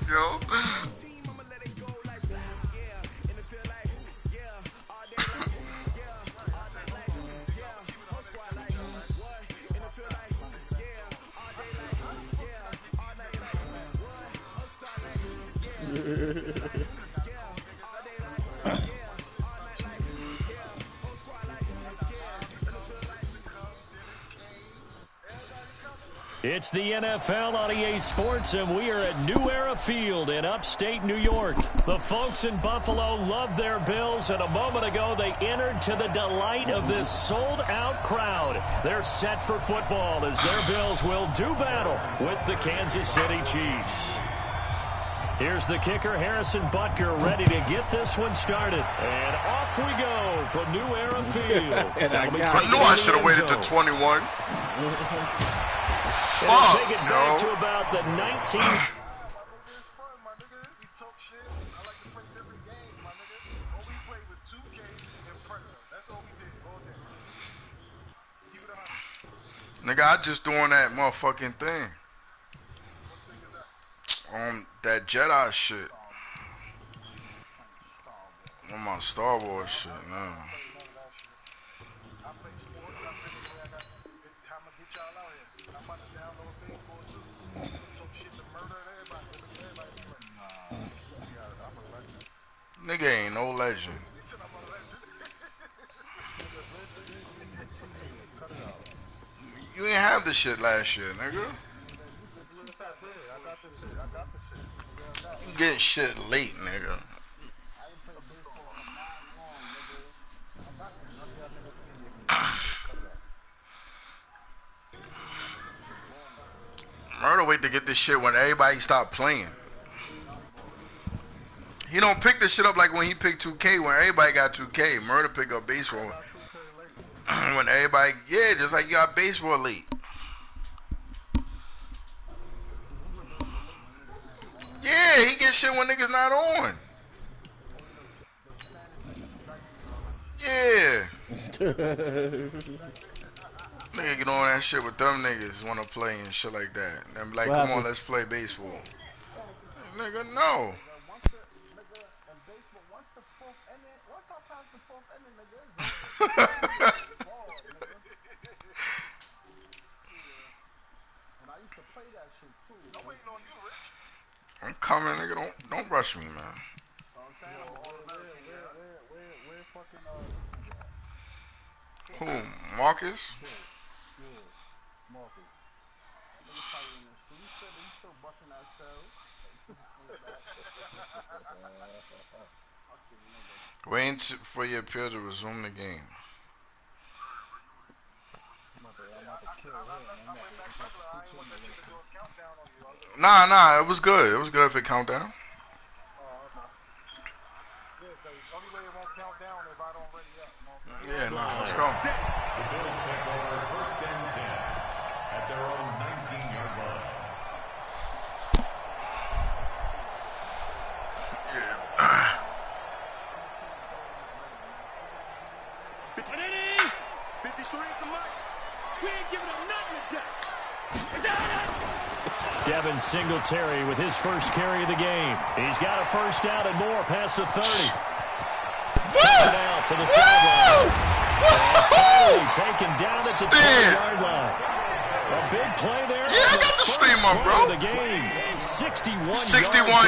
Yo. It's the NFL on EA Sports, and we are at New Era Field in upstate New York. The folks in Buffalo love their Bills, and a moment ago they entered to the delight of this sold-out crowd. They're set for football as their Bills will do battle with the Kansas City Chiefs. Here's the kicker, Harrison Butker, ready to get this one started. And off we go for New Era Field. I knew I should have waited to 21. Fuck, take it back to about the 19. Nigga, I just doing that motherfucking thing. That Jedi shit. On my Star Wars shit, no. Nigga ain't no legend. You ain't have this shit last year, nigga. You getting shit late, nigga. Murder wait to get this shit when everybody stop playing. He don't pick this shit up like when he picked 2K, when everybody got 2K. Murder pick up baseball. When everybody, yeah, just like you got baseball late. Yeah, he gets shit when niggas not on. Yeah. Nigga get on that shit with them niggas wanna play and shit like that. And be like, come on, let's play baseball. Nigga, no. I'm coming, nigga. Don't rush me, man. Who? Marcus? Waiting for your appeal to resume the game. Nah, it was good. It was good if it count down. Yeah, nah, let's go. At their own 19-yard line. Yeah. 53 at the mark. We ain't giving up nothing today. Devin Singletary with his first carry of the game. He's got a first down and more past the 30. Out to the sideline. Taken down at the 20-yard line. A big play there. Yeah, I got the stream up, bro. The game. 61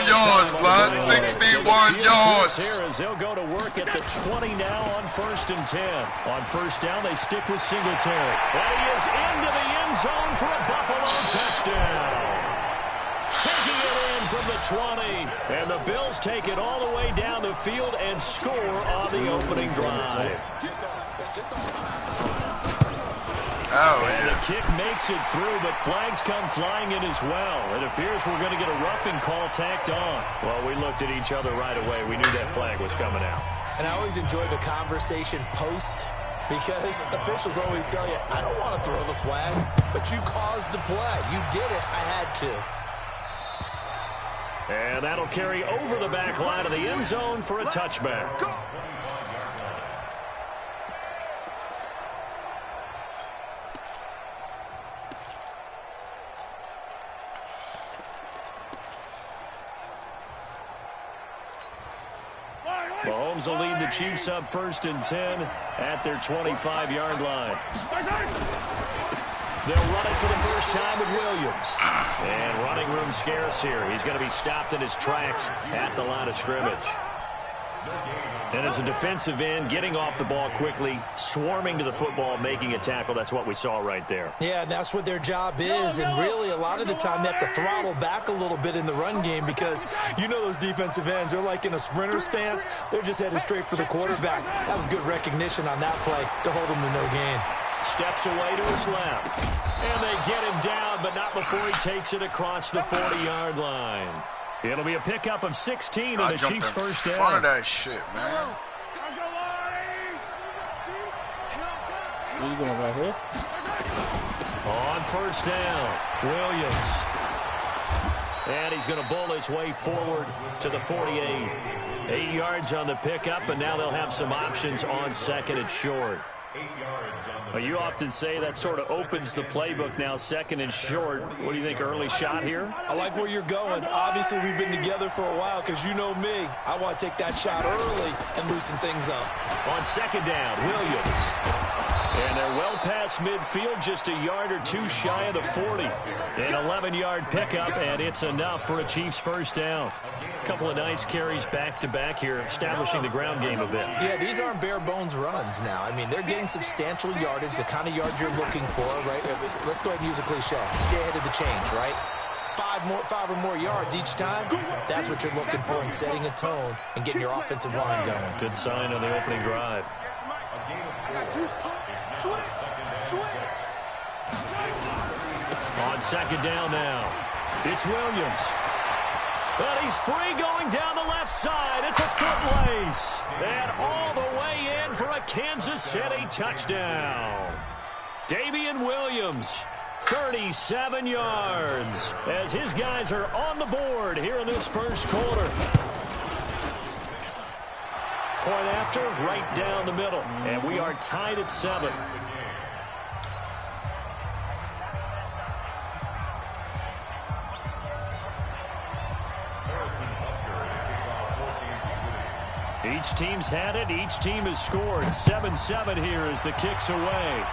yards, blood. 61 yards. Here as they'll go to work at the 20 now on 1st and 10. On first down, they stick with Singletary. And he is into the end zone for a Buffalo touchdown. Taking it in from the 20. And the Bills take it all the way down the field and score on the opening drive. Oh, and yeah. the kick makes it through, but flags come flying in as well. It appears we're going to get a roughing call tacked on. Well, we looked at each other right away. We knew that flag was coming out. And I always enjoy the conversation post because officials always tell you, I don't want to throw the flag, but you caused the play. You did it. I had to. And that'll carry over the back line of the end zone for a touchback. Mahomes will lead the Chiefs up 1st and 10 at their 25-yard line. They'll run it for the first time with Williams. And running room scarce here. He's going to be stopped in his tracks at the line of scrimmage. And as a defensive end, getting off the ball quickly, swarming to the football, making a tackle, that's what we saw right there. Yeah, and that's what their job is. And really, a lot of the time, they have to throttle back a little bit in the run game because you know those defensive ends, they're like in a sprinter stance. They're just headed straight for the quarterback. That was good recognition on that play to hold him to no gain. Steps away to his left. And they get him down, but not before he takes it across the 40-yard line. It'll be a pickup of 16 on the Chiefs' first down. In front of that shit, man. He's going right here. On first down, Williams. And he's going to bowl his way forward to the 48. 8 yards on the pickup, and now they'll have some options on 2nd and short. Well, you often say that sort of opens the playbook now, 2nd and short. What do you think, early shot here? I like where you're going. Obviously, we've been together for a while because you know me. I want to take that shot early and loosen things up. On 2nd down, Williams. And they're well past midfield, just a yard or two shy of the 40. An 11-yard pickup, and it's enough for a Chiefs first down. A couple of nice carries back-to-back here, establishing the ground game a bit. Yeah, these aren't bare-bones runs now. I mean, they're getting substantial yardage, the kind of yards you're looking for, right? Let's go ahead and use a cliche. Stay ahead of the change, right? Five or more yards each time, that's what you're looking for in setting a tone and getting your offensive line going. Good sign on the opening drive. On 2nd down now, it's Williams. But he's free going down the left side. It's a foot race. And all the way in for a Kansas City touchdown. Damian Williams, 37 yards, as his guys are on the board here in this first quarter. Point after, right down the middle. And we are tied at 7. Each team's had it. Each team has scored. 7-7 here as the kick's away.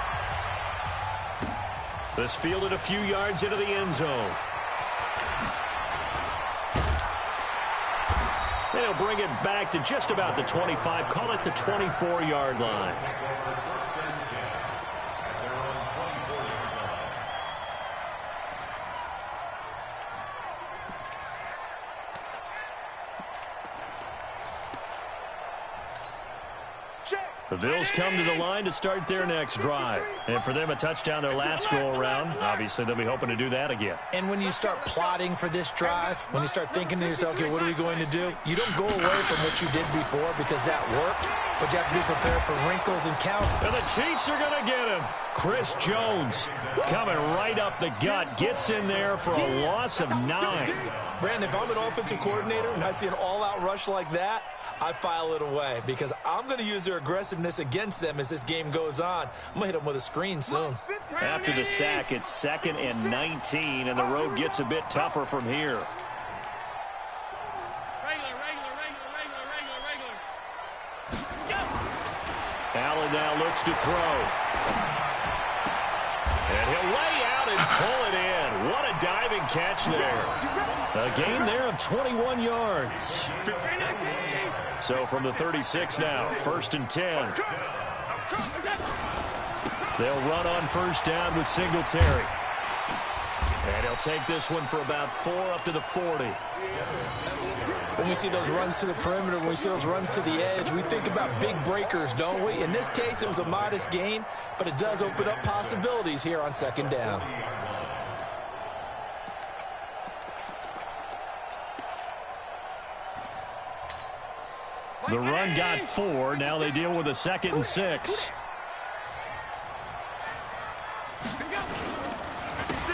This fielded a few yards into the end zone. They'll bring it back to just about the 25. Call it the 24-yard line. The Bills come to the line to start their next drive. And for them, a touchdown their last go-around. Obviously, they'll be hoping to do that again. And when you start plotting for this drive, when you start thinking to yourself, okay, what are we going to do? You don't go away from what you did before because that worked, but you have to be prepared for wrinkles and count. And the Chiefs are going to get him. Chris Jones coming right up the gut. Gets in there for a loss of 9. Brandon, if I'm an offensive coordinator and I see an all-out rush like that, I file it away because I'm going to use their aggressiveness against them as this game goes on. I'm going to hit them with a screen soon. After the sack, it's 2nd and 19, and the road gets a bit tougher from here. Allen now looks to throw. And he'll lay out and pull it in. What a diving catch there. A gain there of 21 yards. So from the 36 now, 1st and 10. They'll run on first down with Singletary. And he'll take this one for about 4 up to the 40. When we see those runs to the perimeter, when we see those runs to the edge, we think about big breakers, don't we? In this case, it was a modest gain, but it does open up possibilities here on 2nd down. The run got 4. Now they deal with a 2nd and 6.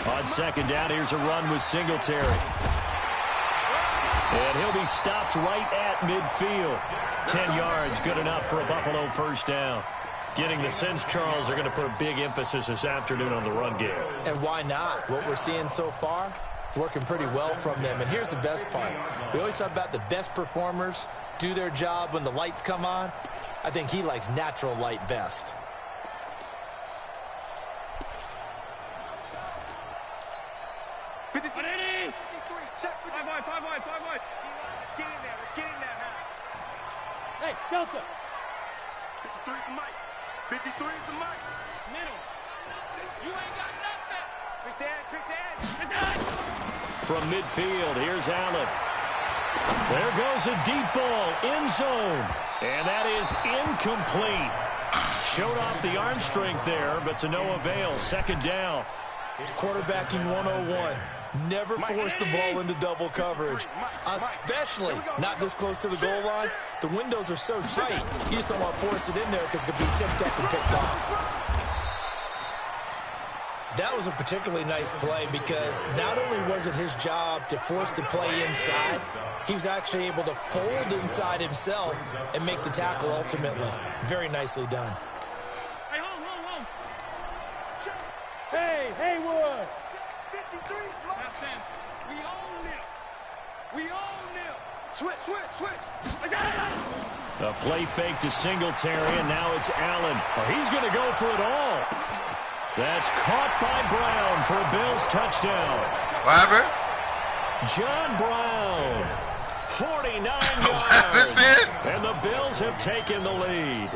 On 2nd down, here's a run with Singletary. And he'll be stopped right at midfield. 10 yards, good enough for a Buffalo first down. Getting the sense, Charles, they're going to put a big emphasis this afternoon on the run game. And why not? What we're seeing so far, working pretty well from them. And here's the best part. We always talk about the best performers do their job when the lights come on. I think he likes natural light best. Hey, Delta. 53 is the mic. 53 is the mic. Middle. You ain't got nothing. Quick dad. From midfield, here's Allen. There goes a deep ball, end zone. And that is incomplete. Showed off the arm strength there, but to no avail. Second down. Quarterbacking 101. Never force the ball into double coverage, especially not this close to the goal line. The windows are so tight, you just don't want to force it in there because it could be tipped up and picked off. That was a particularly nice play because not only was it his job to force the play inside, he was actually able to fold inside himself and make the tackle ultimately. Very nicely done. Hey, home. Hey, Haywood. 53. We own them. Switch. A play fake to Singletary, and now it's Allen. Oh, he's going to go for it all. That's caught by Brown for a Bills touchdown. What happened? John Brown, 49 What yards. And the Bills have taken the lead.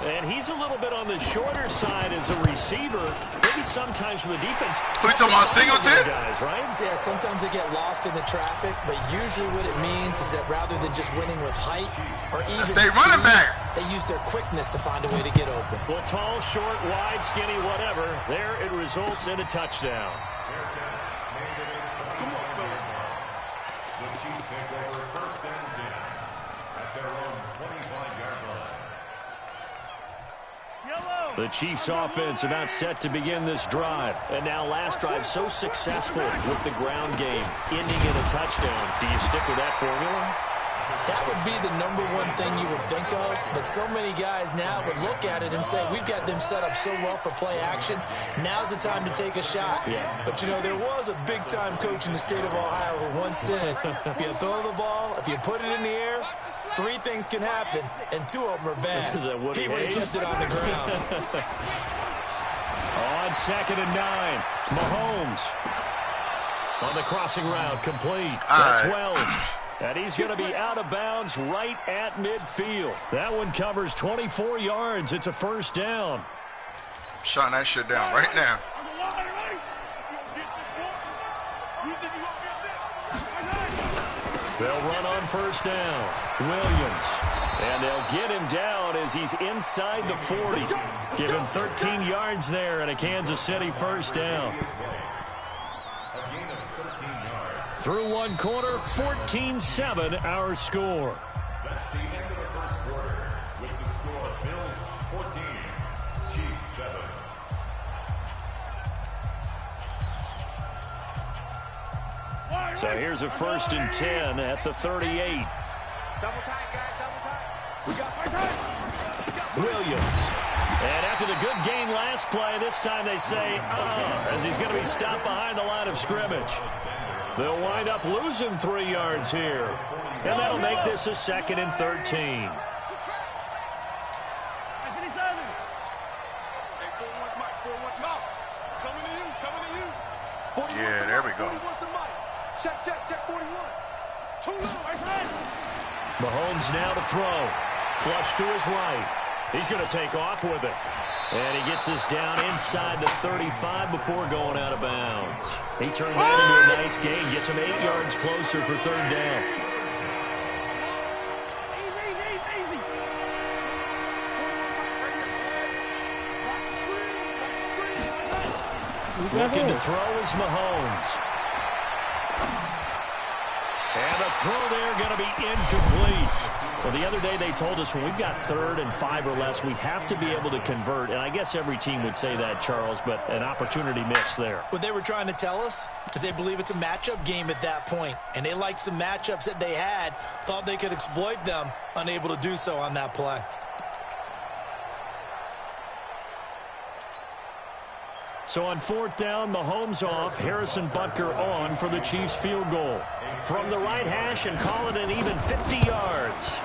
And he's a little bit on the shorter side as a receiver. Maybe sometimes for the defense. Who you talking about, Singleton? Guys, right? Yeah, sometimes they get lost in the traffic, but usually what it means is that rather than just winning with height or even Stay speed, running back. they use their quickness to find a way to get open. Well, tall, short, wide, skinny, whatever. There it results in a touchdown. The Chiefs offense about set to begin this drive. And now last drive so successful with the ground game, ending in a touchdown. Do you stick with that formula? That would be the number one thing you would think of, but so many guys now would look at it and say, we've got them set up so well for play action, now's the time to take a shot. Yeah. But, you know, there was a big-time coach in the state of Ohio who once said, if you throw the ball, if you put it in the air, 3 things can happen, and 2 of them are bad. Is that Woody he would have Hayes? kept it on the ground. On 2nd and 9, Mahomes on the crossing route, complete. That's Wells. And he's going to be out of bounds right at midfield. That one covers 24 yards. It's a first down. Shutting that shit down right now. They'll run on first down. Williams. And they'll get him down as he's inside the 40. Give him 13 yards there and a Kansas City first down. Through one quarter, 14-7 our score. That's the end of the first quarter with the score Bills 14, Chiefs 7. So here's a 1st and 10 at the 38. Double tight, guys. Double tight. We got fight. Williams. And after the good gain last play, this time they say, as he's going to be stopped behind the line of scrimmage. They'll wind up losing 3 yards here. And that'll make this a 2nd and 13. Yeah, there we go. Check 41. Too low. Mahomes now to throw. Flush to his right. He's going to take off with it. And he gets us down inside the 35 before going out of bounds. He turned that into a nice gain. Gets him 8 yards closer for 3rd down. Looking to throw is Mahomes. And the throw there going to be incomplete. Well, the other day they told us when we've got 3rd and 5 or less, we have to be able to convert. And I guess every team would say that, Charles, but an opportunity missed there. What they were trying to tell us is they believe it's a matchup game at that point. And they liked some matchups that they had, thought they could exploit them, unable to do so on that play. So on 4th down, Mahomes off, Harrison Butker on for the Chiefs field goal. From the right hash and call it an even 50 yards.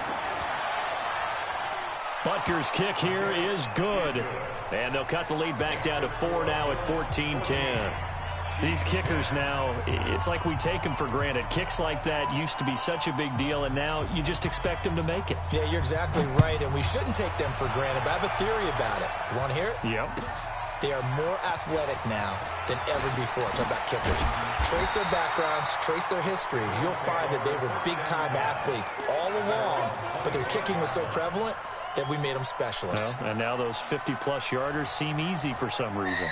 Butker's kick here is good. And they'll cut the lead back down to 4 now at 14-10. These kickers now, it's like we take them for granted. Kicks like that used to be such a big deal, and now you just expect them to make it. Yeah, you're exactly right, and we shouldn't take them for granted, but I have a theory about it. You want to hear it? Yep. They are more athletic now than ever before. Talk about kickers. Trace their backgrounds, trace their histories. You'll find that they were big-time athletes all along, but their kicking was so prevalent that we made them specialists. Well, and now those 50-plus yarders seem easy for some reason.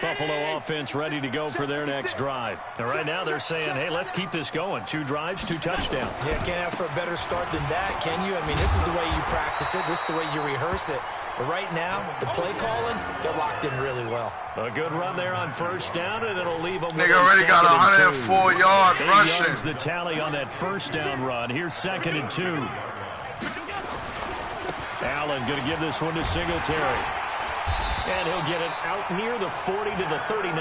Buffalo offense ready to go for their next drive. And right now they're saying, hey, let's keep this going. 2 drives, 2 touchdowns. Yeah, can't ask for a better start than that, can you? I mean, this is the way you practice it. This is the way you rehearse it. But right now, the play calling, they're locked in really well. A good run there on 1st down, and it'll leave them with Nigga already got 104 yards rushing. Yards the tally on that 1st down run. Here's 2nd and 2. Allen going to give this one to Singletary. And he'll get it out near the 40 to the 39.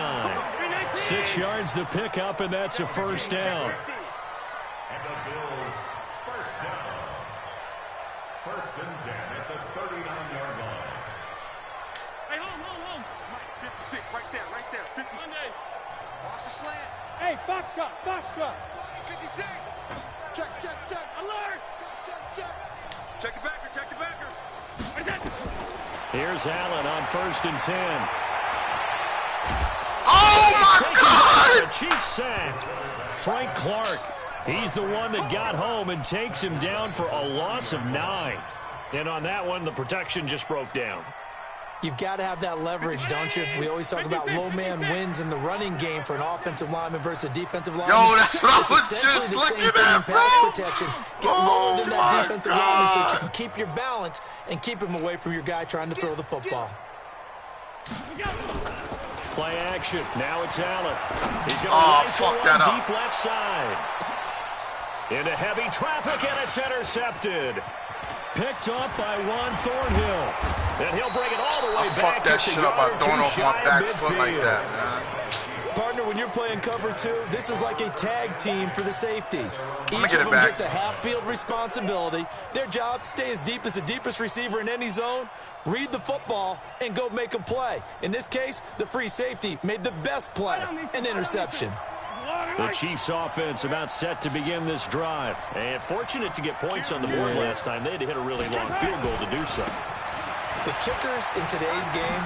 6 yards the pickup, and that's a 1st down. And the Bills, 1st down. 1st and 10 at the 39-yard line. Hey, home. 56, right there. 50. Monday. Watch the slant. Hey, Foxtrot. 56. Check. Alert. Check the backer. Right there. Here's Allen on 1st and 10. Oh, my God! A Chiefs sack. Frank Clark, he's the one that got home and takes him down for a loss of 9. And on that one, the protection just broke down. You've got to have that leverage, don't you? We always talk about low man wins in the running game for an offensive lineman versus a defensive lineman. Yo, that's what I It's was essentially just the same looking thing in at, pass bro. protection. Get Oh, lower than my that defensive lineman so that you God. can keep your balance and keep him away from your guy trying to throw the football. Play action. Now it's Allen. He's going to fuck that up. deep left side. Into heavy traffic, and it's intercepted. Picked up by Juan Thornhill. And he'll bring it all the way I back. fucked that just a shit up by yard or throwing two off my shy of back foot like midfield. that, man. Partner, when you're playing cover 2, this is like a tag team for the safeties. Each get of it them back. gets a half-field responsibility. Their job, stay as deep as the deepest receiver in any zone, read the football, and go make a play. In this case, the free safety made the best play, an interception. The Chiefs offense about set to begin this drive. And fortunate to get points on the board last time. They had to hit a really long field goal to do so. The kickers in today's game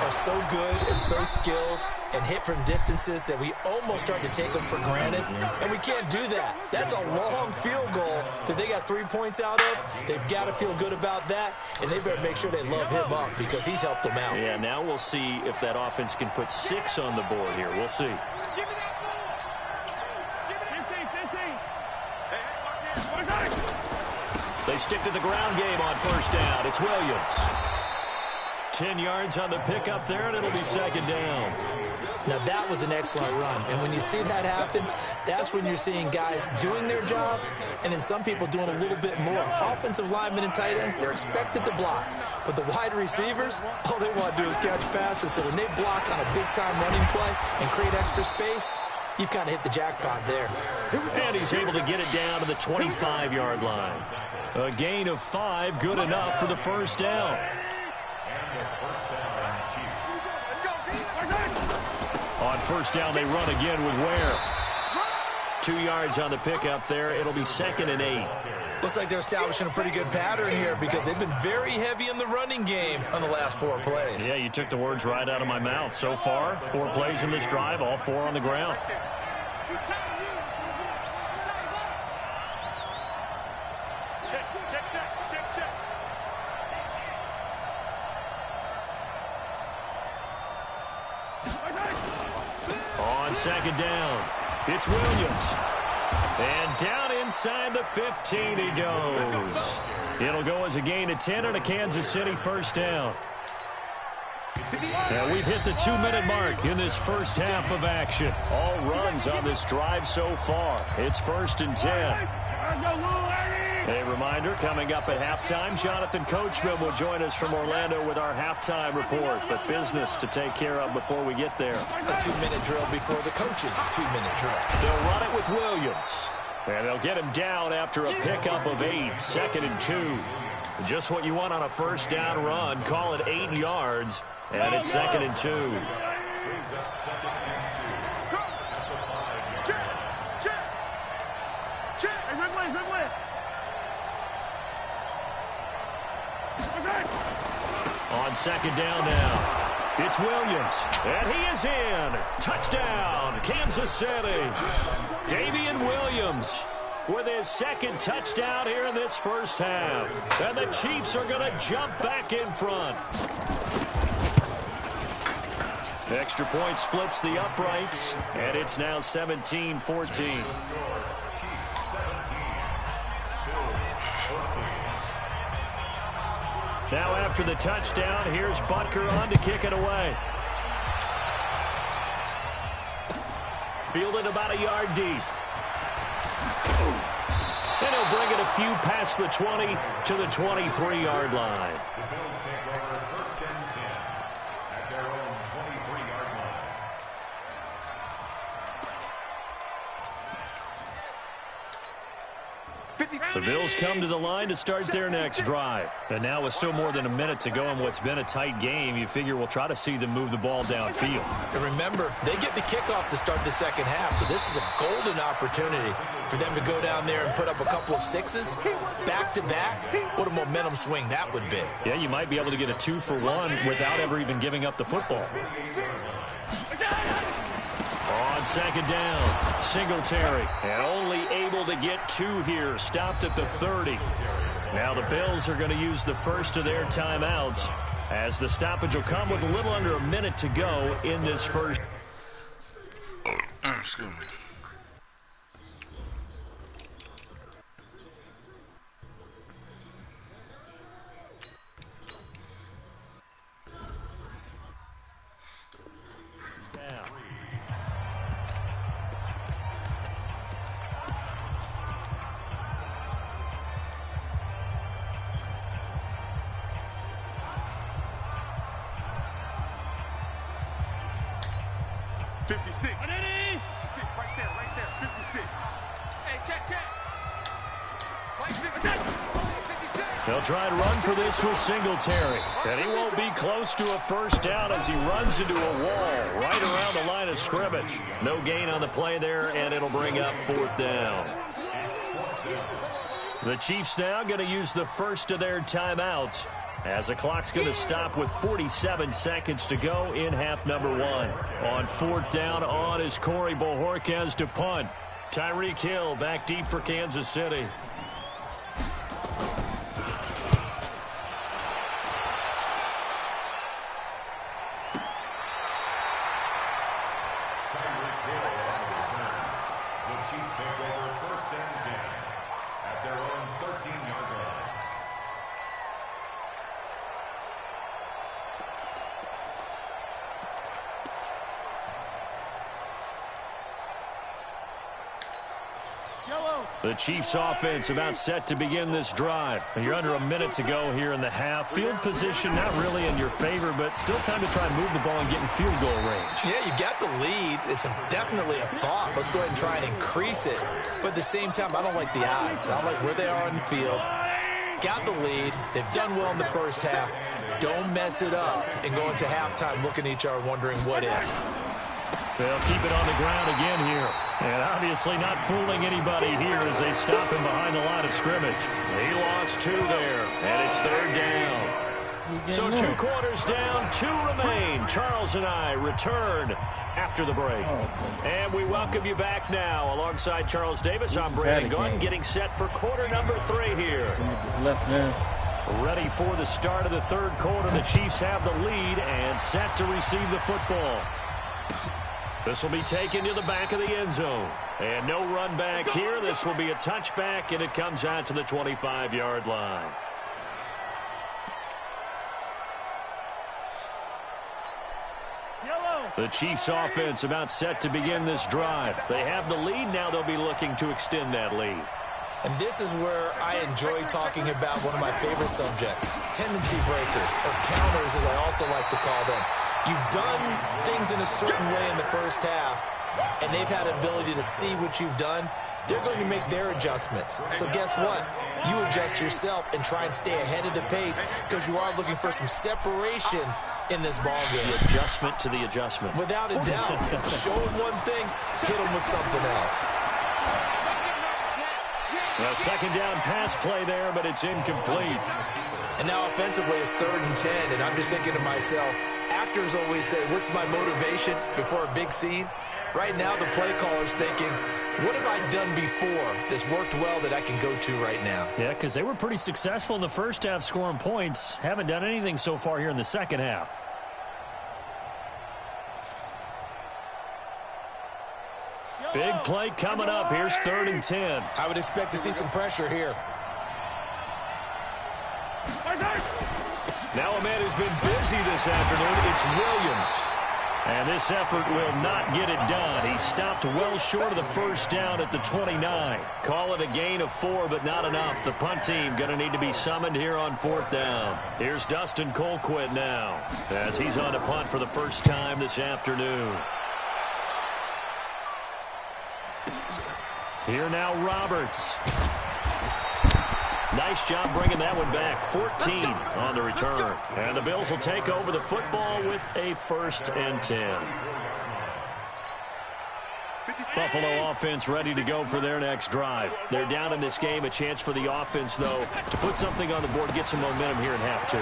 are so good and so skilled and hit from distances that we almost start to take them for granted, and we can't do that. That's a long field goal that they got 3 points out of. They've got to feel good about that, and they better make sure they love him up because he's helped them out. Yeah, now we'll see if that offense can put 6 on the board here. We'll see. Give me that ball. 15. They stick to the ground game on 1st down. It's Williams. 10 yards on the pickup there, and it'll be 2nd down. Now, that was an excellent run, and when you see that happen, that's when you're seeing guys doing their job and then some people doing a little bit more. Offensive linemen and tight ends, they're expected to block. But the wide receivers, all they want to do is catch passes. So when they block on a big-time running play and create extra space, you've kind of hit the jackpot there. And he's able to get it down to the 25-yard line. A gain of 5, good enough for the 1st down. And the 1st down, Chiefs. On 1st down, they run again with Ware. 2 yards on the pickup there. It'll be 2nd and 8. Looks like they're establishing a pretty good pattern here because they've been very heavy in the running game on the last 4 plays. Yeah, you took the words right out of my mouth. So far, 4 plays in this drive, all 4 on the ground. Check. On 2nd down, it's Williams. And down inside the 15 he goes. It'll go as a gain of 10 and a Kansas City 1st down. And we've hit the 2-minute mark in this first half of action. All runs on this drive so far. It's 1st and 10. A reminder, coming up at halftime, Jonathan Coachman will join us from Orlando with our halftime report. But business to take care of before we get there. A 2-minute drill before the coach's 2-minute drill. They'll run it with Williams. And they'll get him down after a pickup of 8, 2nd and 2. Just what you want on a first down run. Call it 8 yards. And it's 2nd and 2. Brings up 2nd and 2. That's a 5-yard. Check. Hey, Ridley. On 2nd down now, it's Williams, and he is in. Touchdown, Kansas City. Damian Williams with his 2nd touchdown here in this first half. And the Chiefs are going to jump back in front. Extra point splits the uprights, and it's now 17-14. Now after the touchdown, here's Butker on to kick it away. Fielded about a yard deep. And he'll bring it a few past the 20 to the 23-yard line. The Bills take over 1st and 10 at their own 23-yard line. The Bills come to the line to start their next drive. And now with still more than a minute to go in what's been a tight game, you figure we'll try to see them move the ball downfield. And remember, they get the kickoff to start the second half, so this is a golden opportunity for them to go down there and put up a couple of 6s back-to-back. What a momentum swing that would be. Yeah, you might be able to get a 2-for-1 without ever even giving up the football. On 2nd down, Singletary, and only able to get 2 here, stopped at the 30. Now the Bills are going to use the first of their timeouts, as the stoppage will come with a little under a minute to go in this first. Excuse me. They'll try and run for this with Singletary. And he won't be close to a first down as he runs into a wall right around the line of scrimmage. No gain on the play there, and it'll bring up 4th down. The Chiefs now going to use the first of their timeouts, as the clock's going to stop with 47 seconds to go in half number 1. On 4th down, on is Corey Bojorquez to punt. Tyreek Hill back deep for Kansas City. The Chiefs offense about set to begin this drive. And you're under a minute to go here in the half. Field position not really in your favor, but still time to try and move the ball and get in field goal range. Yeah, you got the lead. It's definitely a thought. Let's go ahead and try and increase it. But at the same time, I don't like the odds. I don't like where they are on the field. Got the lead. They've done well in the first half. Don't mess it up and go into halftime looking at each other wondering what if. They'll keep it on the ground again here. And obviously not fooling anybody here as they stop him behind the line of scrimmage. He lost 2 there, and it's 3rd down. So 2 quarters down, 2 remain. Charles and I return after the break. And we welcome you back now. Alongside Charles Davis, I'm Brandon Gunn, getting set for quarter number 3 here. Ready for the start of the 3rd quarter. The Chiefs have the lead and set to receive the football. This will be taken to the back of the end zone. And no run back here. This will be a touchback, and it comes out to the 25-yard line. The Chiefs offense about set to begin this drive. They have the lead. Now they'll be looking to extend that lead. And this is where I enjoy talking about one of my favorite subjects, tendency breakers, or counters as I also like to call them. You've done things in a certain way in the first half, and they've had an ability to see what you've done. They're going to make their adjustments. So guess what? You adjust yourself and try and stay ahead of the pace because you are looking for some separation in this ball game. The adjustment to the adjustment. Without a doubt. Show them one thing, hit them with something else. A second down pass play there, but it's incomplete. And now offensively it's 3rd and 10, and I'm just thinking to myself, actors always say, what's my motivation before a big scene? Right now the play caller's thinking, what have I done before that's worked well that I can go to right now? Yeah, because they were pretty successful in the first half scoring points. Haven't done anything so far here in the second half. Big play coming up. Here's 3rd and 10. I would expect to see some pressure here. Now a man who's been busy this afternoon, it's Williams. And this effort will not get it done. He stopped well short of the first down at the 29. Call it a gain of 4, but not enough. The punt team going to need to be summoned here on 4th down. Here's Dustin Colquitt now as he's on to punt for the first time this afternoon. Here now Roberts. Nice job bringing that one back. 14 on the return. And the Bills will take over the football with a 1st and 10. Buffalo offense ready to go for their next drive. They're down in this game. A chance for the offense, though, to put something on the board, get some momentum here in half 2.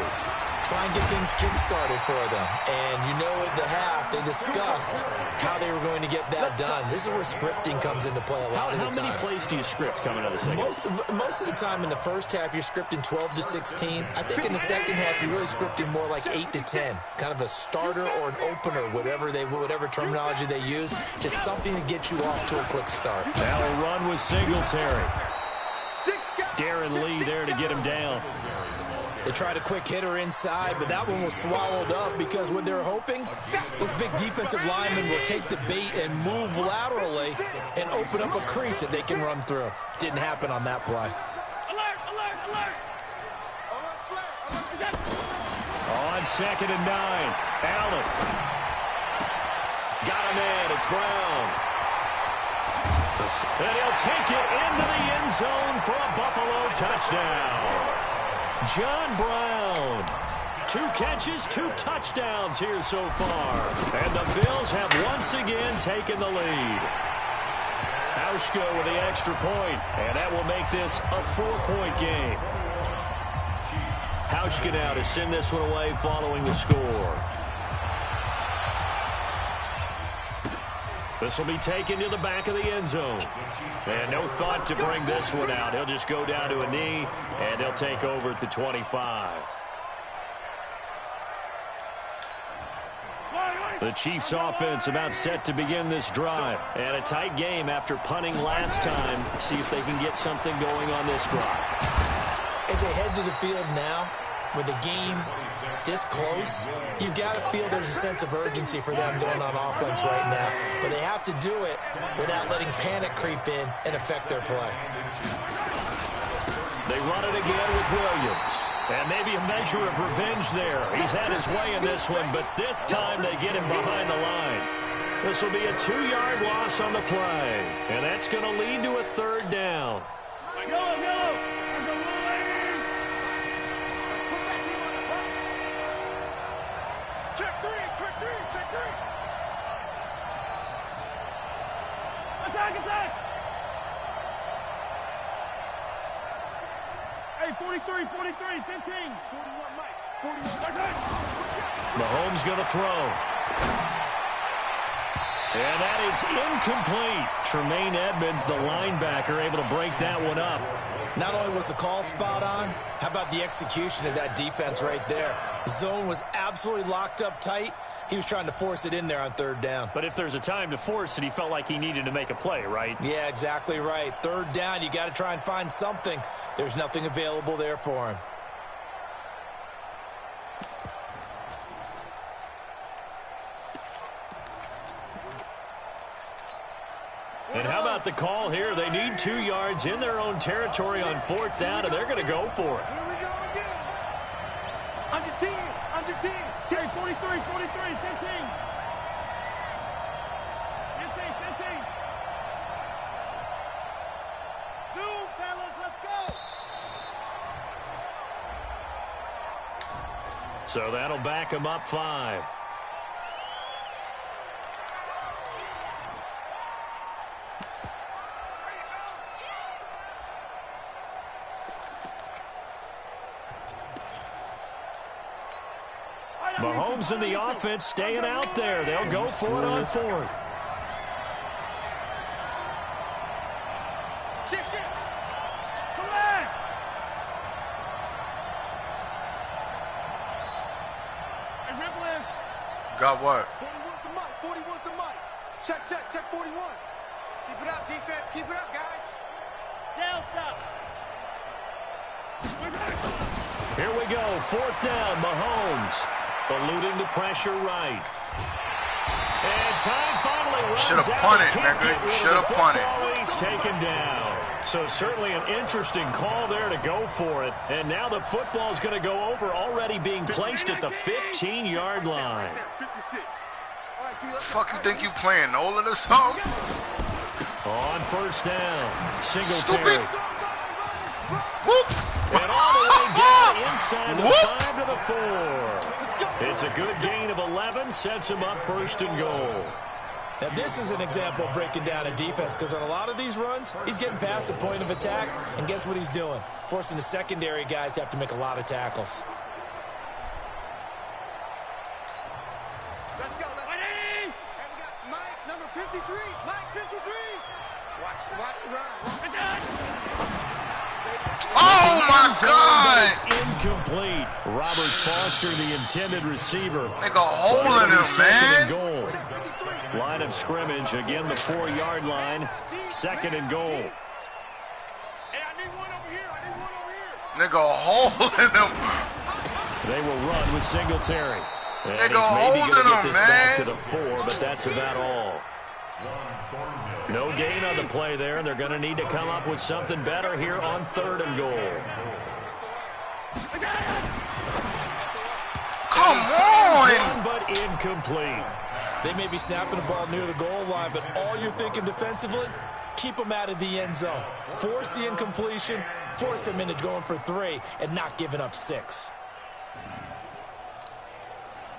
Try and get things kick-started for them. And you know at the half, they discussed how they were going to get that done. This is where scripting comes into play a lot of the time. How many plays do you script coming out of the second? Most of the time in the first half, you're scripting 12 to 16. I think in the second half, you're really scripting more like 8 to 10. Kind of a starter or an opener, whatever terminology they use. Just something to get you off to a quick start. Now a run with Singletary. Darren Lee there to get him down. They tried a quick hitter inside, but that one was swallowed up because what they're hoping, those big defensive linemen will take the bait and move laterally and open up a crease that they can run through. Didn't happen on that play. Alert, alert, alert. On 2nd and 9, Allen. Got him in, it's Brown. And he'll take it into the end zone for a Buffalo touchdown. John Brown. 2 catches, 2 touchdowns here so far. And the Bills have once again taken the lead. Hauschka with the extra point, and that will make this a 4-point game. Hauschka now to send this one away following the score. This will be taken to the back of the end zone. And no thought to bring this one out. He'll just go down to a knee, and they'll take over at the 25. The Chiefs offense about set to begin this drive. And a tight game after punting last time. See if they can get something going on this drive. As they head to the field now, with the game this close, you've got to feel there's a sense of urgency for them going on offense right now. But they have to do it without letting panic creep in and affect their play. They run it again with Williams. And maybe a measure of revenge there. He's had his way in this one, but this time they get him behind the line. This will be a 2-yard loss on the play. And that's going to lead to a 3rd down. Attack! Hey, 43, 15. 41, Mike. 41. Mahomes going to throw. And that is incomplete. Tremaine Edmonds, the linebacker, able to break that one up. Not only was the call spot on, how about the execution of that defense right there? Zone was absolutely locked up tight. He was trying to force it in there on 3rd down. But if there's a time to force it, he felt like he needed to make a play, right? Yeah, exactly right. 3rd down, you got to try and find something. There's nothing available there for him. And how about the call here? They need 2 yards in their own territory on 4th down, and they're going to go for it. Here we go again. Under 10, under 10. Terry, 43, 43, 15. 15. Zoom, fellas, let's go. So that'll back them up 5. Mahomes and the offense staying out there. They'll go for it on 4th. Shift. Come on. Hey, ripple in. Got what? 41's the mic. Check 41. Keep it up, defense. Keep it up, guys. Delta. Here we go. 4th down. Mahomes eluding the pressure right. And time finally runs out. Should have punted, nigga. Should have punted. He's taken down. So certainly an interesting call there to go for it. And now the football's going to go over, already being placed at the 15-yard line. 56. All right, T, let's Fuck you think you playing Nolan or something? On 1st down. Stupid. Singletary. Whoop. And all the way down inside the 5 to the 4. It's a good gain of 11. Sets him up 1st and goal. Now, this is an example of breaking down a defense, because on a lot of these runs, he's getting past the point of attack, and guess what he's doing? Forcing the secondary guys to have to make a lot of tackles. Let's go. And we got Mike, number 53. Mike, 53. Watch the run. Oh my God! It's incomplete. Robert Foster, the intended receiver. Nigga holding him, man. Goal. Line of scrimmage, again the 4-yard line. 2nd and goal. Hey, I need one over here. Nigga holding him. They will run with Singletary. And Nigga he's maybe going to get holding this him, back to man. the 4, but that's about all. No gain on the play there. They're going to need to come up with something better here on 3rd and goal. Come on! But incomplete. They may be snapping the ball near the goal line, but all you're thinking defensively, keep them out of the end zone. Force the incompletion, force them into going for 3, and not giving up 6.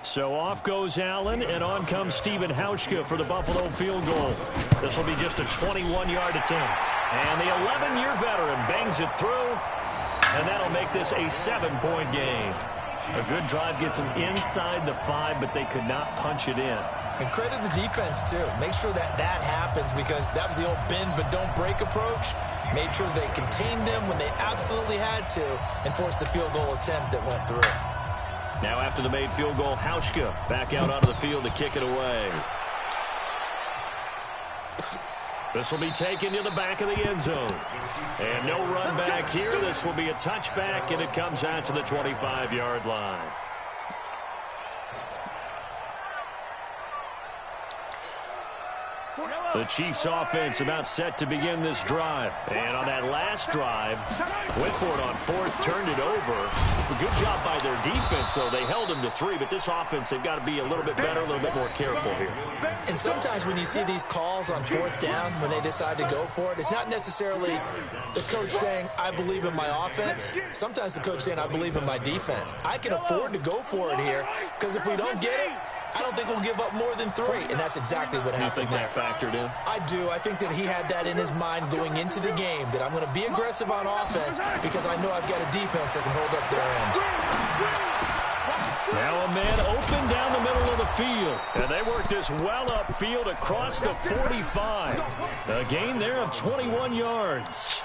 So off goes Allen, and on comes Stephen Hauschka for the Buffalo field goal. This will be just a 21-yard attempt. And the 11-year veteran bangs it through, and that'll make this a 7-point game. A good drive gets them inside the 5, but they could not punch it in. And credit the defense, too. Make sure that happens, because that was the old bend but don't break approach. Made sure they contained them when they absolutely had to and forced the field goal attempt that went through. Now after the made field goal, Hauschka back out onto the field to kick it away. This will be taken to the back of the end zone. And no run back here. This will be a touchback, and it comes out to the 25-yard line. The Chiefs offense about set to begin this drive. And on that last drive, went for it on 4th, turned it over. A good job by their defense, though. They held them to 3, but this offense, they've got to be a little bit better, a little bit more careful here. And sometimes when you see these calls on 4th down, when they decide to go for it, it's not necessarily the coach saying, I believe in my offense. Sometimes the coach saying, I believe in my defense. I can afford to go for it here, because if we don't get it, I don't think we'll give up more than 3, and that's exactly what happened there. You think that factored in? I do. I think that he had that in his mind going into the game, that I'm going to be aggressive on offense because I know I've got a defense that can hold up their end. Now a man open down the middle of the field, and they work this well upfield across the 45. A gain there of 21 yards.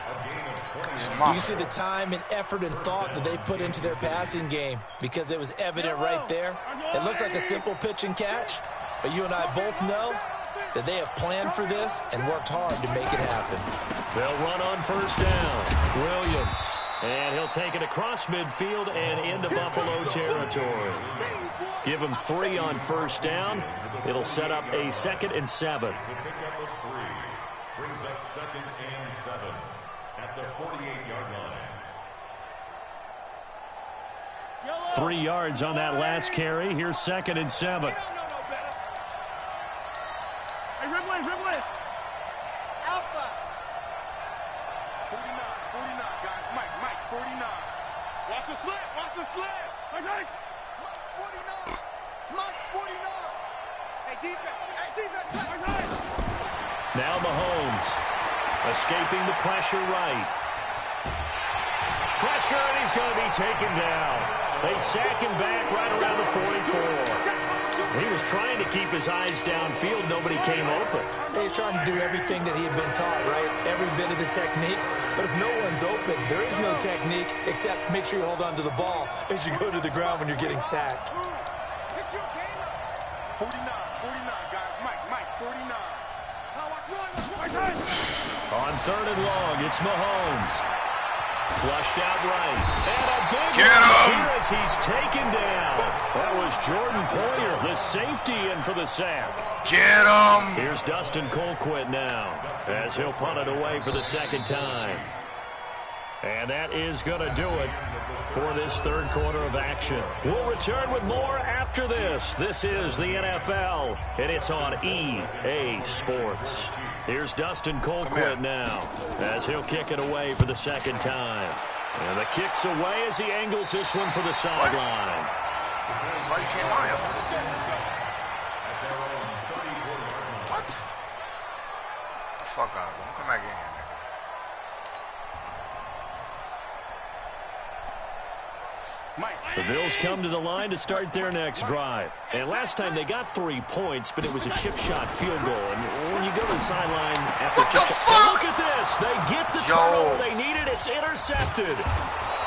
You see the time and effort and thought that they put into their passing game, because it was evident right there. It looks like a simple pitch and catch, but you and I both know that they have planned for this and worked hard to make it happen. They'll run on 1st down. Williams. And he'll take it across midfield and into Buffalo territory. Give him 3 on 1st down. It'll set up a 2nd and 7. Brings up 2nd and 7 at the 48-yard line. 3 yards on that last carry. Here's 2nd and 7. Hey, Ridley. Alpha. 49, guys. Mike, 49. Watch the slip. Mike, 49. Mike, 49. Hey, defense. Now Mahomes escaping the pressure right. Pressure, and he's going to be taken down. They sack him back right around the 44. He was trying to keep his eyes downfield. Nobody came open. He's trying to do everything that he had been taught, right? Every bit of the technique. But if no one's open, there is no technique except make sure you hold on to the ball as you go to the ground when you're getting sacked. 49, guys. Mike, 49. On 3rd and long, it's Mahomes. Flushed out right. And a big Get one him! here as he's taken down. That was Jordan Poyer, the safety, in for the sack. Get him! Here's Dustin Colquitt now as he'll punt it away for the 2nd time. And that is going to do it for this 3rd quarter of action. We'll return with more after this. This is the NFL, and it's on EA Sports. Here's Dustin Colquitt now as he'll kick it away for the 2nd time. And the kick's away as he angles this one for the sideline. That's why you came on here. What? Get the fuck out. Don't come back in here, nigga. The Bills come to the line to start their next drive. And last time they got 3 points, but it was a chip shot field goal. And when you go to the sideline after chip shot, look at this. They get the turnover they needed. It's intercepted.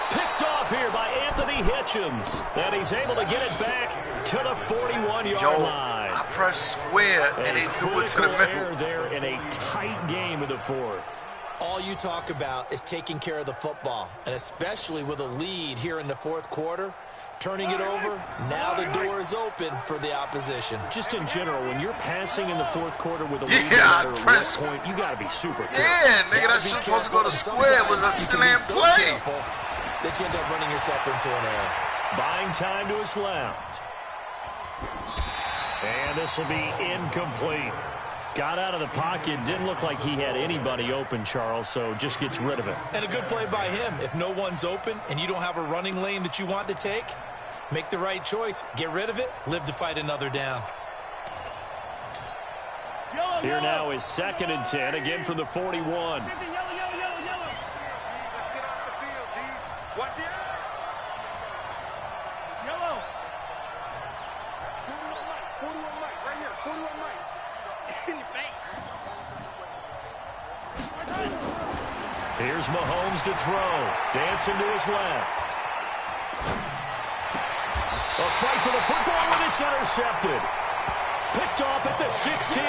Picked off here by Anthony Hitchens. And he's able to get it back to the 41-yard line. I pressed square and they threw it to the middle. There in a tight game in the 4th. All you talk about is taking care of the football, and especially with a lead here in the 4th quarter, turning it over, now the door is open for the opposition. Just in general, when you're passing in the 4th quarter with a lead, Yeah, no matter what point, you got to be super careful. Yeah, nigga, that shit supposed to go to square. It was a slant play. That you end up running yourself into an error. Buying time to his left. And this will be incomplete. Got out of the pocket. Didn't look like he had anybody open, Charles, so just gets rid of it. And a good play by him. If no one's open and you don't have a running lane that you want to take, make the right choice. Get rid of it. Live to fight another down. Here now is 2nd and 10, again from the 41. Watch the eye. Yellow. 41 Mike, right here. 41 Mike. In your face. Here's Mahomes to throw. Dancing to his left. A fight for the football, and it's intercepted. Picked off at the 16.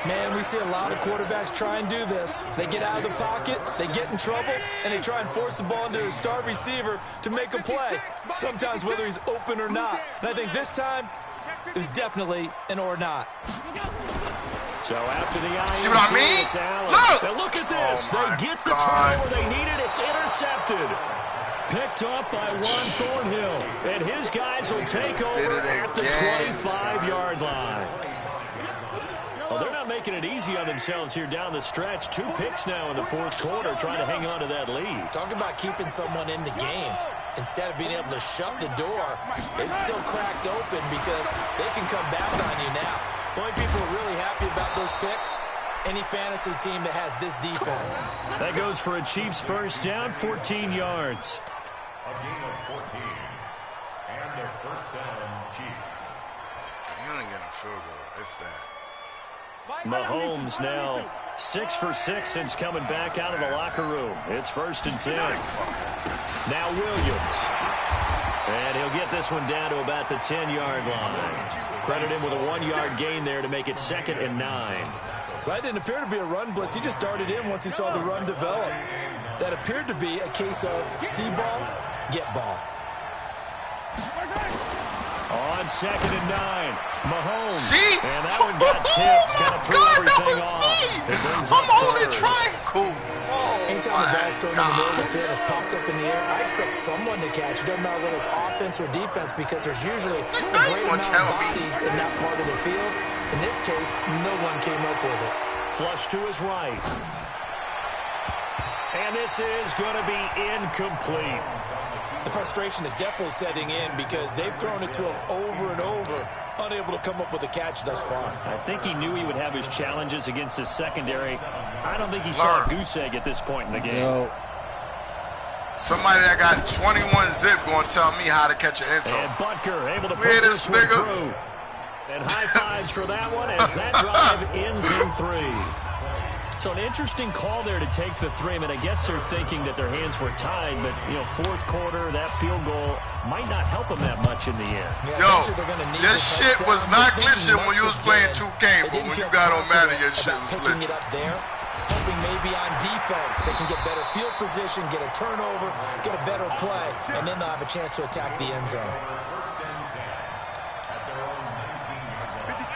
Man, we see a lot of quarterbacks try and do this. They get out of the pocket, they get in trouble, and they try and force the ball into a star receiver to make a play, sometimes whether he's open or not. And I think this time, it was definitely an or not. So after the INT, see what I mean? it's Allen. Look! Now look at this. Oh they get the turnover they needed. It's intercepted. Picked up by Juan Thornhill. And his guys will take over at the 25-yard line. Well, they're not making it easy on themselves here down the stretch. 2 picks now in the 4th quarter, trying to hang on to that lead. Talk about keeping someone in the game. Instead of being able to shut the door, it's still cracked open because they can come back on you now. The only people who are really happy about those picks, any fantasy team that has this defense. That goes for a Chiefs first down, 14 yards. A gain of 14. And their first down, Chiefs. You only get a field goal, if that. Mahomes now 6 for 6 since coming back out of the locker room. It's 1st and 10. Now Williams. And he'll get this one down to about the 10-yard line. Credit him with a 1-yard gain there to make it 2nd and 9. That didn't appear to be a run blitz. He just darted in once he saw the run develop. That appeared to be a case of see ball, get ball. On 2nd and 9. Mahomes. See? And that one got tipped. Kind of threw God, that everything was off. me. It brings I'm up on the 3rd. triangle. Oh, Anytime the ball's thrown in the middle of the field is popped up in the air, I expect someone to catch. It doesn't matter whether it's offense or defense because there's usually a great amount of bodies in that part of the field. In this case, no one came up with it. Flush to his right. And this is going to be incomplete. The frustration is definitely setting in because they've thrown it to him over and over, unable to come up with a catch thus far. I think he knew he would have his challenges against his secondary. I don't think he saw a goose egg at this point in the game. No. Somebody that got 21 zip going to tell me how to catch an end zone. And Butker able to put Weird this one nigga. through. And high fives for that one as that drive ends in 3. So an interesting call there to take the 3. I mean, I guess they're thinking that their hands were tied, but, you know, 4th quarter, that field goal might not help them that much in the end. Yeah, Yo, your shit was not glitching when you was playing 2K, but when you got on Madden, your shit was glitching. Hoping maybe on defense they can get better field position, get a turnover, get a better play, and then they'll have a chance to attack the end zone.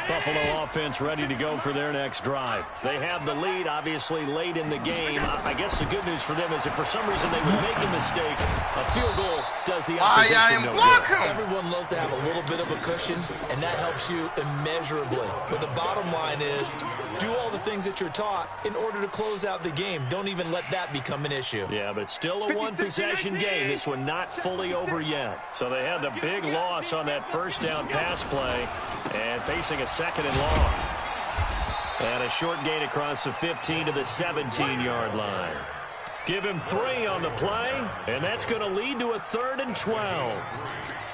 Buffalo offense ready to go for their next drive. They have the lead, obviously, late in the game. I guess the good news for them is if for some reason they would make a mistake, a field goal does the opposition no good. Everyone loves to have a little bit of a cushion, and that helps you immeasurably. But the bottom line is, do all the things that you're taught in order to close out the game. Don't even let that become an issue. Yeah, but it's still a one-possession game. This one not fully over yet. So they had the big loss on that first down pass play and facing a 2nd and long. And a short gain across the 15 to the 17-yard line. Give him 3 on the play, and that's going to lead to a 3rd and 12.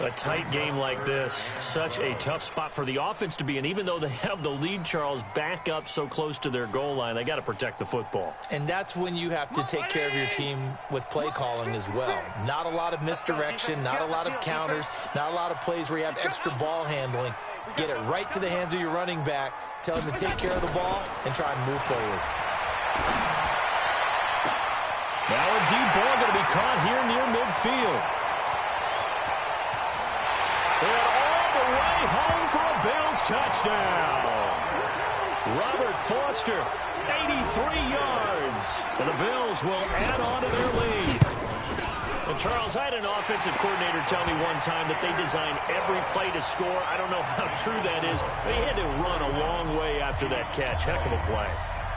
A tight game like this, such a tough spot for the offense to be in. Even though they have the lead, Charles, back up so close to their goal line, they got to protect the football. And that's when you have to take care of your team with play calling as well. Not a lot of misdirection, not a lot of counters, not a lot of plays where you have extra ball handling. Get it right to the hands of your running back, tell him to take care of the ball, and try and move forward. Now a deep ball going to be caught here near midfield. And all the way home for a Bills touchdown. Robert Foster, 83 yards. And the Bills will add on to their lead. And Charles, I had an offensive coordinator tell me one time that they design every play to score. I don't know how true that is. They had to run a long way after that catch. Heck of a play.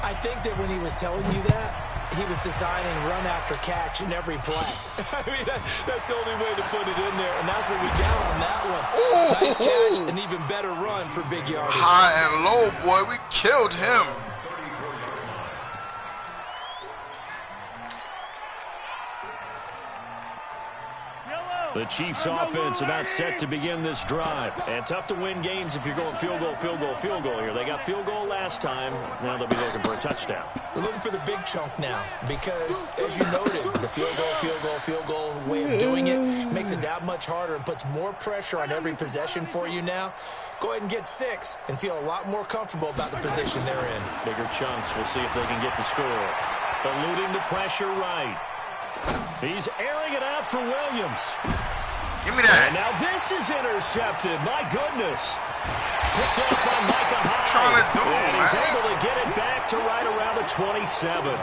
I think that when he was telling you that, he was designing run after catch in every play. I mean, that's the only way to put it in there, and that's what we got on that one. Ooh. Nice catch, an even better run for big yardage. High and low, boy. We killed him. The Chiefs offense about set to begin this drive. And tough to win games if you're going field goal, field goal, field goal here. They got field goal last time. Now they'll be looking for a touchdown. They're looking for the big chunk now because, as you noted, the field goal way of doing it makes it that much harder and puts more pressure on every possession for you now. Go ahead and get 6 and feel a lot more comfortable about the position they're in. Bigger chunks. We'll see if they can get the score. Eluding the pressure right. He's airing it out for Williams. Give me that. And now this is intercepted. My goodness. Picked up by Micah Hyde. Trying to do, and man. he's able to get it back to right around the 27.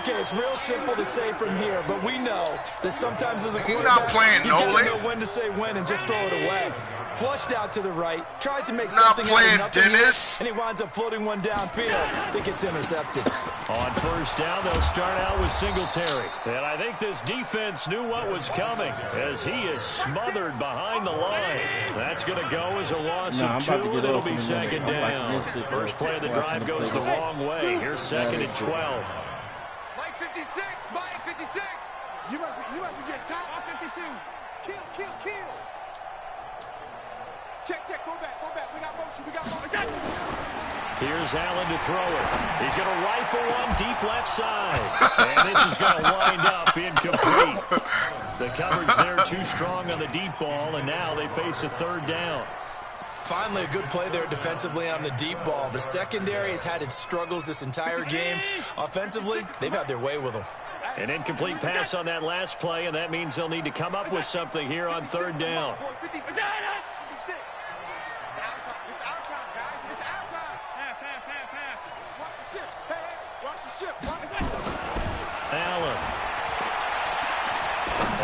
Okay, it's real simple to say from here, but we know that sometimes as a quarterback, not playing you gotta Nolan. know when to say when and just throw it away. Flushed out to the right, tries to make Not something playing out of nothing, Dennis. and he winds up floating one downfield that gets intercepted. On first down, they'll start out with Singletary. And I think this defense knew what was coming as he is smothered behind the line. That's going to go as a loss of 2, and it'll be 2nd down. First play of the drive goes the wrong way. Here's 2nd and 12. Mike 56, Mike 56. You must be getting tired. 52. Kill. Check, go back. We got motion. Here's Allen to throw it. He's going to rifle one deep left side. And this is going to wind up incomplete. The coverage there too strong on the deep ball, and now they face a 3rd down. Finally, a good play there defensively on the deep ball. The secondary has had its struggles this entire game. Offensively, they've had their way with them. An incomplete pass on that last play, and that means they'll need to come up with something here on 3rd down.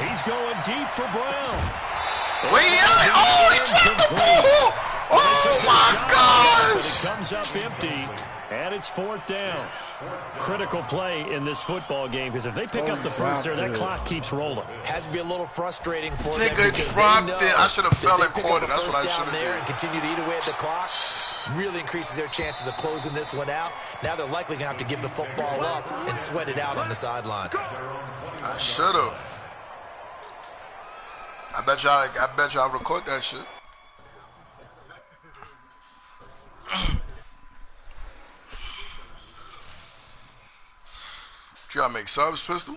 He's going deep for Brown. Wait, oh, he dropped the ball! Oh, my gosh! It comes up empty, and it's 4th down. Critical play in this football game, because if they pick up the first there, that clock keeps rolling. Has to be a little frustrating for them. Nigga dropped it. I should have fell and caught it. That's what I should have done. And continue to eat away at the clock. Really increases their chances of closing this one out. Now they're likely going to have to give the football up and sweat it out on the sideline. I should have. I bet y'all record that shit. You gotta make subs, Pistol?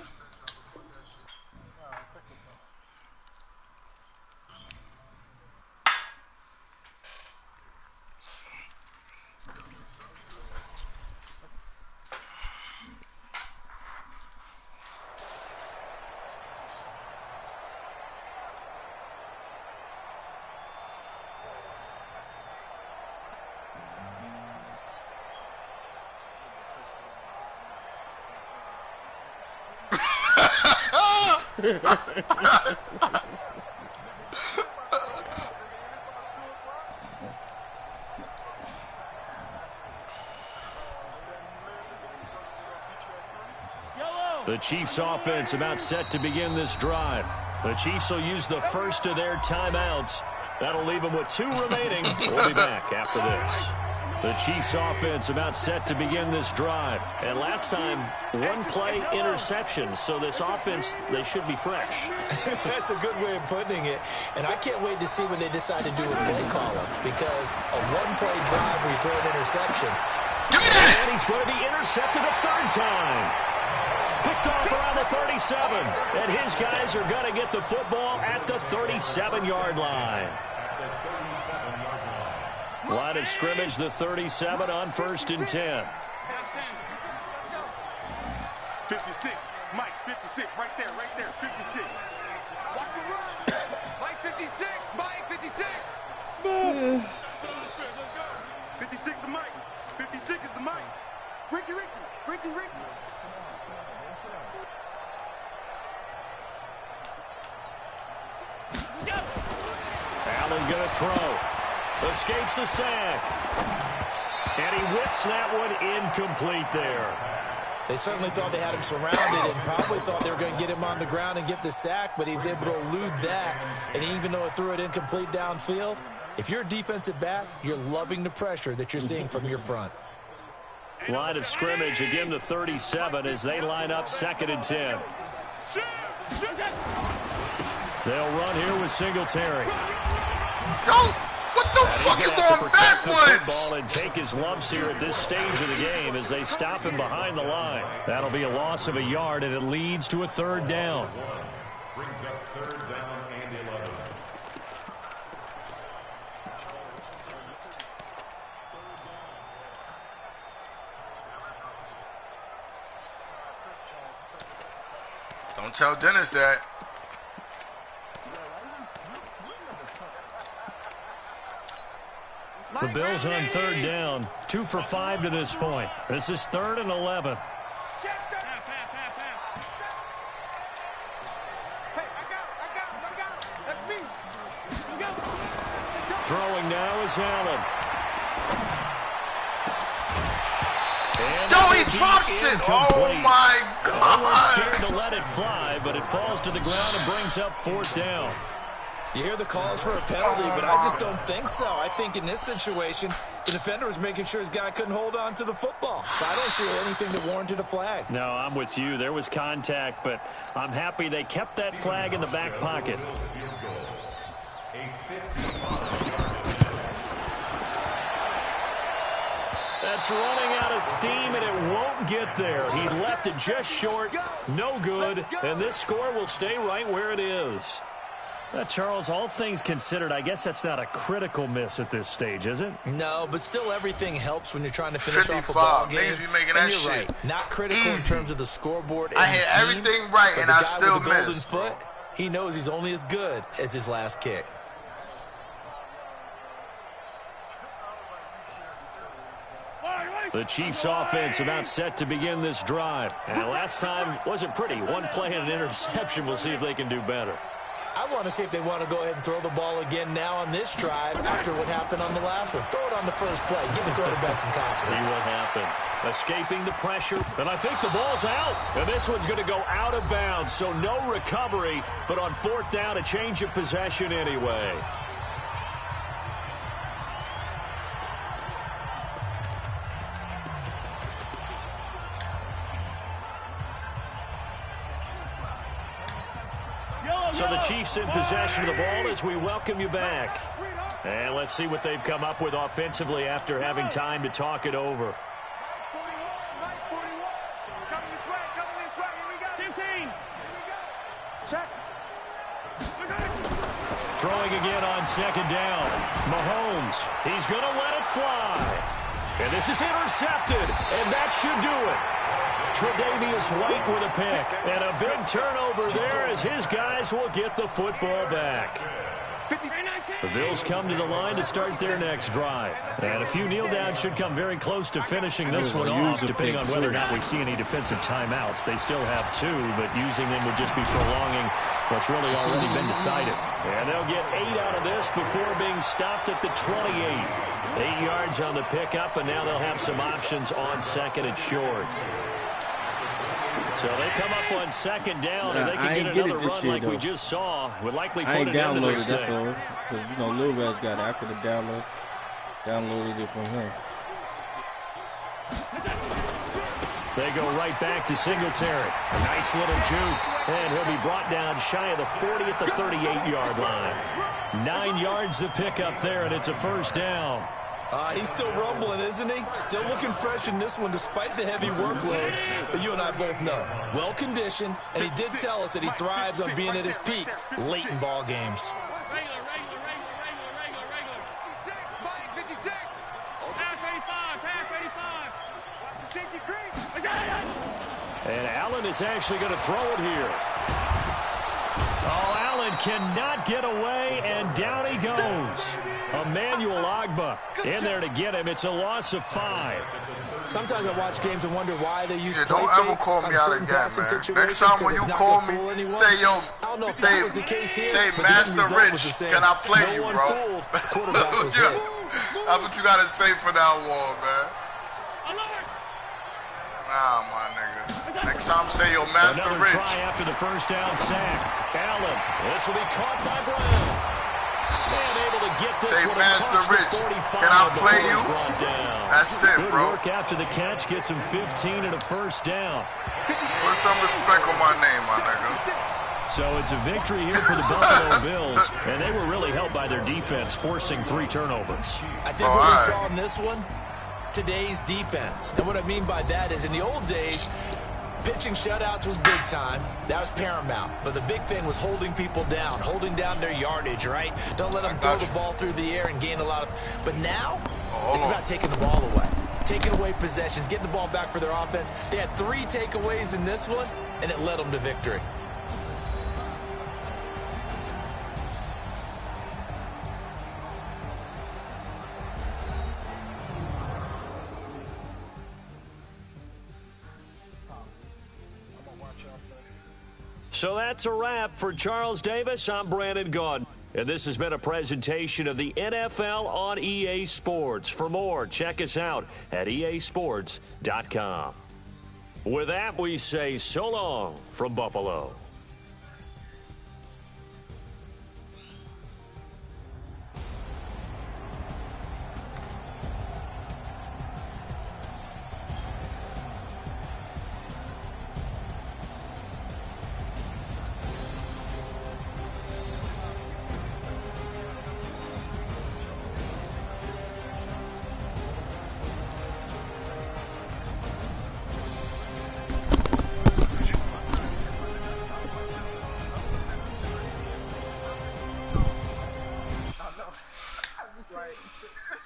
The Chiefs offense about set to begin this drive. The Chiefs will use the first of their timeouts. That'll leave them with 2 remaining. We'll be back after this. The Chiefs offense about set to begin this drive. And last time, 1 play interception. So this offense, they should be fresh. That's a good way of putting it. And I can't wait to see what they decide to do with play calling. Because a 1-play drive where you throw an interception. And he's going to be intercepted a 3rd time. Picked off around the 37. And his guys are going to get the football at the 37-yard line. Line of scrimmage, the 37 on 1st and 10. 56, Mike, 56, right there, 56. Watch the run. Mike, 56, Mike, 56. Smooth. 56 the Mike. 56 is the Mike. Ricky. Allen going to throw. Escapes the sack. And he whips that one incomplete there. They certainly thought they had him surrounded and probably thought they were going to get him on the ground and get the sack, but he was able to elude that. And even though it threw it incomplete downfield, if you're a defensive back, you're loving the pressure that you're seeing from your front. Line of scrimmage, again the 37 as they line up 2nd and 10. They'll run here with Singletary. Yo! What the fuck is going backwards? And take his lumps here at this stage of the game as they stop him behind the line. That'll be a loss of a yard, and it leads to a 3rd down. Brings up 3rd down and 11. Don't tell Dennis that. The Bills on 3rd down, 2 for 5 to this point. This is 3rd and 11. Hey, I got him. That's me. Throwing now is Allen. Yo, he drops it. Oh, my God. Scared to let it fly, but it falls to the ground and brings up 4th down. You hear the calls for a penalty, but I just don't think so. I think in this situation, the defender was making sure his guy couldn't hold on to the football. So I don't see anything that warranted a flag. No, I'm with you. There was contact, but I'm happy they kept that flag in the back pocket. That's running out of steam, and it won't get there. He left it just short, no good, and this score will stay right where it is. Charles, all things considered, I guess that's not a critical miss at this stage, is it? No, but still everything helps when you're trying to finish 55. off a ball game. Niggas be making that you're shit. Right. Not critical Easy. in terms of the scoreboard. I hit everything right, and I still missed. The golden missed. foot, he knows he's only as good as his last kick. The Chiefs offense about set to begin this drive. And last time wasn't pretty. One play and an interception. We'll see if they can do better. I want to see if they want to go ahead and throw the ball again now on this drive after what happened on the last one. Throw it on the first play. Give the quarterback some confidence. See what happens. Escaping the pressure. And I think the ball's out. And this one's going to go out of bounds. So no recovery. But on fourth down, a change of possession anyway. So the Chiefs in possession of the ball as we welcome you back. And let's see what they've come up with offensively after having time to talk it over. Throwing again on second down. Mahomes, he's going to let it fly. And this is intercepted, and that should do it. Tre'Davious White with a pick, and a big turnover there as his guys will get the football back. The Bills come to the line to start their next drive. And a few kneel downs should come very close to finishing this one off, depending on whether or not we see any defensive timeouts. They still have 2, but using them would just be prolonging what's really already been decided. And they'll get 8 out of this before being stopped at the 28. 8 yards on the pickup, and now they'll have some options on second and short. So they come up on second down, and they can get another run like we just saw. Would likely put it into this thing. That's all. Because, you know, Lil Rez got it. I could have downloaded it from him. They go right back to Singletary. A nice little juke. And he'll be brought down shy of the 40 at the 38-yard line. 9 yards to pick up there, and it's a first down. He's still rumbling, isn't he? Still looking fresh in this one despite the heavy workload. But you and I both know, well-conditioned, and he did tell us that he thrives on being at his peak late in ball games. Regular. 56. Half 85. Watch the safety creep. And Allen is actually going to throw it here. Oh, Allen cannot get away, and down he goes. Emmanuel Ogbah in there to get him. It's a loss of 5. Sometimes I watch games and wonder why they use don't ever call me out again, man. Next time when you call me, say, say Master Rich, can I play you, bro? That's what you got to say for that wall, man. Nah, my nigga. Next time, say, yo, Master Another Rich. try after the first down sack. Allen, this will be caught by Brown. And able to get this say, one Master Rich, can I play you? That's it, Good bro. work after the catch. Gets him 15 and a first down. Put some respect on my name, my nigga. So it's a victory here for the Buffalo Bills, and they were really helped by their defense, forcing 3 turnovers. I think what we saw in this one, today's defense. And what I mean by that is in the old days, pitching shutouts was big time. That was paramount. But the big thing was holding people down, holding down their yardage, right? Don't let them throw the ball through the air and gain a lot of... But now, it's about taking the ball away. Taking away possessions, getting the ball back for their offense. They had 3 takeaways in this one, and it led them to victory. So that's a wrap for Charles Davis. I'm Brandon Gaudin. And this has been a presentation of the NFL on EA Sports. For more, check us out at easports.com. With that, we say so long from Buffalo.